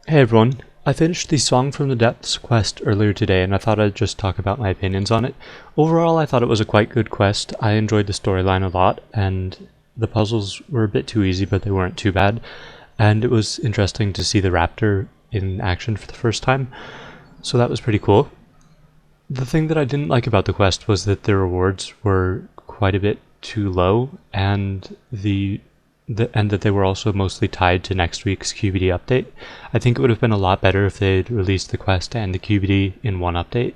Hey everyone, I finished the Song from the Depths quest earlier today and I thought I'd just talk about my opinions on it. Overall, I thought it was a quite good quest. I enjoyed the storyline a lot and the puzzles were a bit too easy, but they weren't too bad. And it was interesting to see the raptor in action for the first time, so that was pretty cool. The thing that I didn't like about the quest was that the rewards were quite a bit too low, and and that they were also mostly tied to next week's QBD update. I think it would have been a lot better if they'd released the quest and the QBD in one update,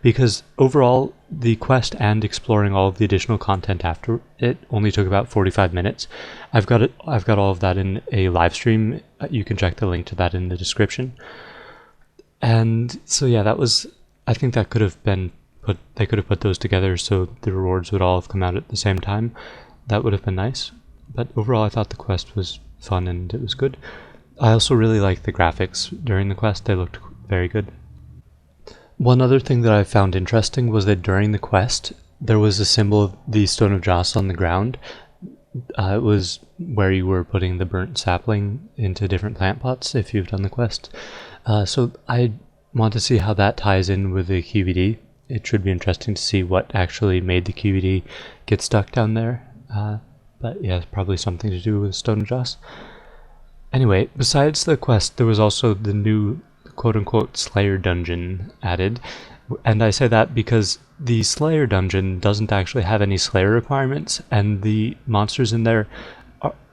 because overall the quest and exploring all of the additional content after it only took about 45 minutes. I've got all of that in a live stream. You can check the link to that in the description. And so yeah, that was, I think that could have been they could have put those together so the rewards would all have come out at the same time. That would have been nice. But overall, I thought the quest was fun and it was good. I also really liked the graphics during the quest. They looked very good. One other thing that I found interesting was that during the quest, there was a symbol of the Stone of Joss on the ground. It was where you were putting the burnt sapling into different plant pots if you've done the quest. So I want to see how that ties in with the QBD. It should be interesting to see what actually made the QBD get stuck down there. But yeah, it's probably something to do with Stone of Joss. Anyway, besides the quest, there was also the new quote-unquote Slayer dungeon added. And I say that because the Slayer dungeon doesn't actually have any Slayer requirements, and the monsters in there,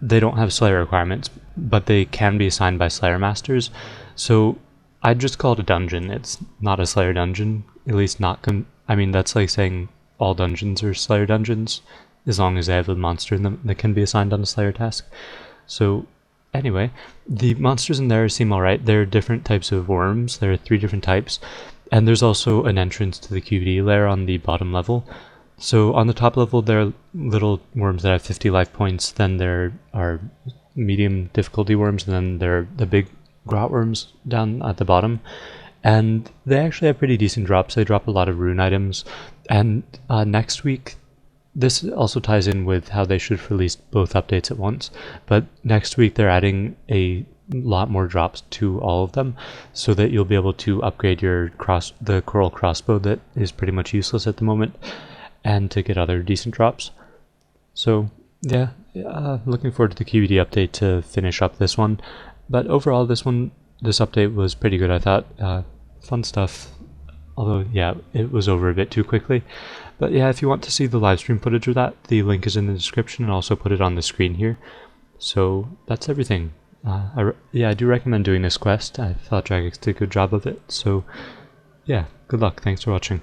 they don't have Slayer requirements, but they can be assigned by Slayer Masters. So I'd just call it a dungeon. It's not a Slayer dungeon, at least not I mean, that's like saying all dungeons are Slayer dungeons, as long as they have a monster in them that can be assigned on a Slayer task. So anyway, the monsters in there seem alright. There are different types of worms. There are 3 different types. And there's also an entrance to the QD layer on the bottom level. So on the top level, there are little worms that have 50 life points. Then there are medium difficulty worms. And then there are the big grot worms down at the bottom. And they actually have pretty decent drops. They drop a lot of rune items. And next week, this also ties in with how they should release both updates at once, but next week they're adding a lot more drops to all of them so that you'll be able to upgrade the coral crossbow that is pretty much useless at the moment, and to get other decent drops. So yeah, looking forward to the QED update to finish up this one, but overall this update was pretty good, I thought. Fun stuff. Although, yeah, it was over a bit too quickly. But yeah, if you want to see the live stream footage of that, the link is in the description, and also put it on the screen here. So that's everything. I do recommend doing this quest. I thought Jagex did a good job of it. So yeah, good luck. Thanks for watching.